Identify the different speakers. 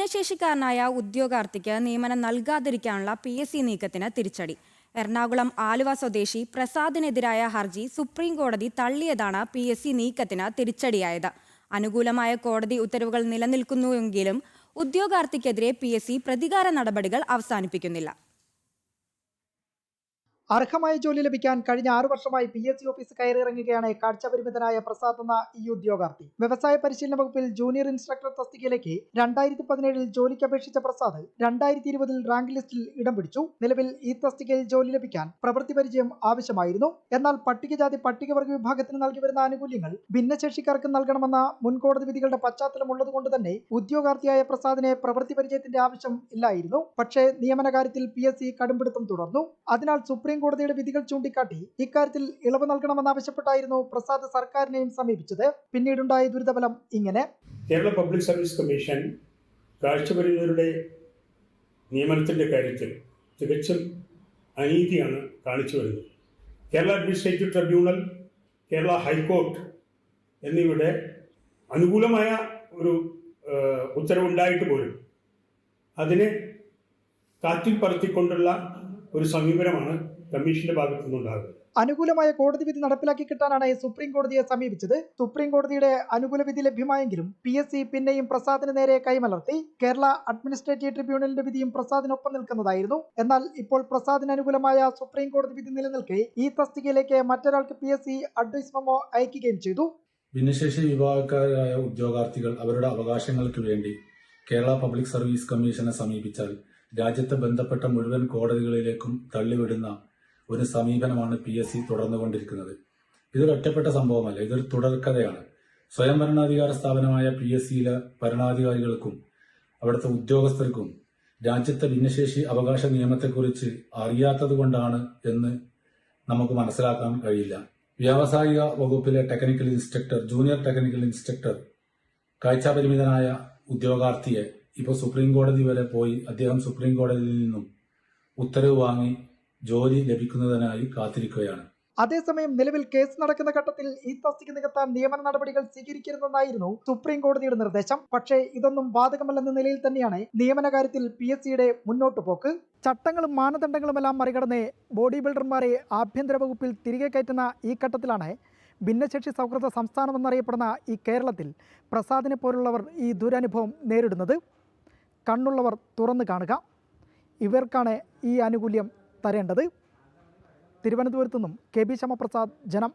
Speaker 1: ഭിന്നശേഷിക്കാരനായ ഉദ്യോഗാർത്ഥിക്ക് നിയമനം നൽകാതിരിക്കാനുള്ള PSC നീക്കത്തിന് തിരിച്ചടി. എറണാകുളം ആലുവ സ്വദേശി പ്രസാദിനെതിരായ ഹർജി സുപ്രീം കോടതി തള്ളിയതാണ് PSC നീക്കത്തിന് തിരിച്ചടിയായത്. അനുകൂലമായ കോടതി ഉത്തരവുകൾ നിലനിൽക്കുന്നുവെങ്കിലും ഉദ്യോഗാർത്ഥിക്കെതിരെ PSC പ്രതികാര നടപടികൾ അവസാനിപ്പിക്കുന്നില്ല.
Speaker 2: അർഹമായ ജോലി ലഭിക്കാൻ കഴിഞ്ഞ 6 വർഷമായി PSC ഓഫീസ് കയറിയിറങ്ങുകയാണ് കാഴ്ചപരിമിതനായ പ്രസാദ് എന്ന ഈ ഉദ്യോഗാർത്ഥി. വ്യവസായ പരിശീലന വകുപ്പിൽ ജൂനിയർ ഇൻസ്ട്രക്ടർ തസ്തികയിലേക്ക് 2017 ജോലിക്ക് അപേക്ഷിച്ച പ്രസാദ് 2020 റാങ്ക് ലിസ്റ്റിൽ ഇടം പിടിച്ചു. നിലവിൽ ഈ തസ്തികയിൽ ജോലി ലഭിക്കാൻ പ്രവൃത്തി പരിചയം ആവശ്യമായിരുന്നു. എന്നാൽ പട്ടികജാതി പട്ടികവർഗ വിഭാഗത്തിന് നൽകി വരുന്ന ആനുകൂല്യങ്ങൾ ഭിന്നശേഷിക്കാർക്ക് നൽകണമെന്ന മുൻകോടതി വിധികളുടെ പശ്ചാത്തലമുള്ളതുകൊണ്ട് തന്നെ ഉദ്യോഗാർത്ഥിയായ പ്രസാദിനെ പ്രവൃത്തി പരിചയത്തിന്റെ ആവശ്യം ഇല്ലായിരുന്നു. പക്ഷേ നിയമന കാര്യത്തിൽ PSC കടുംപിടുത്തം തുടർന്നു. അതിനാൽ സുപ്രീം കോടതിയുടെ വിധികൾ ചൂണ്ടിക്കാട്ടി ഇക്കാര്യത്തിൽ ഇളവ് നൽകണമെന്നാവശ്യപ്പെട്ടായിരുന്നു പ്രസാദ് സർക്കാരിനെയും സമീപിച്ചത്. പിന്നീടുണ്ടായ ദുരിതഫലം ഇങ്ങനെ.
Speaker 3: കേരള പബ്ലിക് സർവീസ് കമ്മീഷൻ കാഴ്ചപരിമിതരുടെ നിയമനത്തിന്റെ കാര്യത്തിൽ തികച്ചും അനീതിയാണ് കാണിച്ചു വരുന്നത്. Kerala administrative tribunal, Kerala high court എന്നിവയുടെ അനുകൂലമായ ഒരു ഉത്തരവുണ്ടായിട്ട് പോലും അതിനെ കാറ്റിൽ പറത്തിക്കൊണ്ടുള്ള ഒരു സമീപനമാണ് കമ്മീഷന്റെ ഭാഗത്തു നിന്നുണ്ടാകുന്നത്.
Speaker 2: അനുകൂലമായ കോടതി വിധി നടപ്പിലാക്കി കിട്ടാനാണ് സുപ്രീം കോടതിയെ സമീപിച്ചത്. സുപ്രീം കോടതിയുടെ അനുകൂല വിധി ലഭ്യമായെങ്കിലും PSC പിന്നെയും പ്രസാദിന് നേരെ കൈമലർത്തി. കേരള അഡ്മിനിസ്ട്രേറ്റീവ് ട്രിബ്യൂണലിന്റെ വിധിയും പ്രസാദിനൊപ്പം നിൽക്കുന്നതായിരുന്നു. എന്നാൽ ഇപ്പോൾ പ്രസാദിന് അനുകൂലമായ സുപ്രീം കോടതി വിധി നിലനിൽക്കെ ഈ തസ്തികയിലേക്ക് മറ്റൊരാൾക്ക് PSC അഡ്വൈസ് മെമ്മോ അയക്കുകയും ചെയ്തു.
Speaker 4: ഭിന്നശേഷി വിഭാഗക്കാരായ ഉദ്യോഗാർത്ഥികൾ അവരുടെ അവകാശങ്ങൾക്ക് വേണ്ടി കേരള പബ്ലിക് സർവീസ് കമ്മീഷനെ സമീപിച്ചാൽ രാജ്യത്തെ ബന്ധപ്പെട്ട മുഴുവൻ കോടതികളിലേക്കും തള്ളിവിടുന്ന ഒരു സമീപനമാണ് PSC തുടർന്നുകൊണ്ടിരിക്കുന്നത്. ഇതൊരു ഒറ്റപ്പെട്ട സംഭവമല്ല, ഇതൊരു തുടർക്കഥയാണ്. സ്വയം ഭരണാധികാര സ്ഥാപനമായ PSCയിലെ ഭരണാധികാരികൾക്കും അവിടുത്തെ ഉദ്യോഗസ്ഥർക്കും രാജ്യത്തെ ഭിന്നശേഷി അവകാശ നിയമത്തെക്കുറിച്ച് അറിയാത്തതുകൊണ്ടാണ് എന്ന് നമുക്ക് മനസ്സിലാക്കാൻ കഴിയില്ല. വ്യാവസായിക വകുപ്പിലെ technical instructor, junior technical instructor കാഴ്ചാപരിമിതനായ ഉദ്യോഗാർത്ഥിയെ ഇപ്പോൾ സുപ്രീം കോടതി വരെ പോയി അദ്ദേഹം സുപ്രീം കോടതിയിൽ നിന്നും ഉത്തരവ് വാങ്ങി ജോലി ലഭിക്കുന്നതിനായി കാത്തിരിക്കുകയാണ്.
Speaker 2: അതേസമയം നിലവിൽ കേസ് നടക്കുന്ന ഘട്ടത്തിൽ ഈ തസ്തിക നികത്താൻ നിയമന നടപടികൾ സ്വീകരിക്കരുതെന്നായിരുന്നു സുപ്രീം കോടതിയുടെ നിർദ്ദേശം. പക്ഷേ ഇതൊന്നും ബാധകമല്ലെന്ന നിലയിൽ തന്നെയാണ് നിയമന കാര്യത്തിൽ PSCയുടെ മുന്നോട്ടു പോക്ക്. ചട്ടങ്ങളും മാനദണ്ഡങ്ങളുമെല്ലാം മറികടന്ന് ബോഡി ബിൽഡർമാരെ ആഭ്യന്തര വകുപ്പിൽ തിരികെ കയറ്റുന്ന ഈ ഘട്ടത്തിലാണ് ഭിന്നശേഷി സൗഹൃദ സംസ്ഥാനമെന്നറിയപ്പെടുന്ന ഈ കേരളത്തിൽ പ്രസാദിനെ പോലുള്ളവർ ഈ ദുരനുഭവം നേരിടുന്നത്. കണ്ണുള്ളവർ തുറന്നു കാണുക. ഇവർക്കാണ് ഈ ആനുകൂല്യം തരേണ്ടത്. തിരുവനന്തപുരത്തു നിന്നും KB ശ്യാമപ്രസാദ്, ജനം.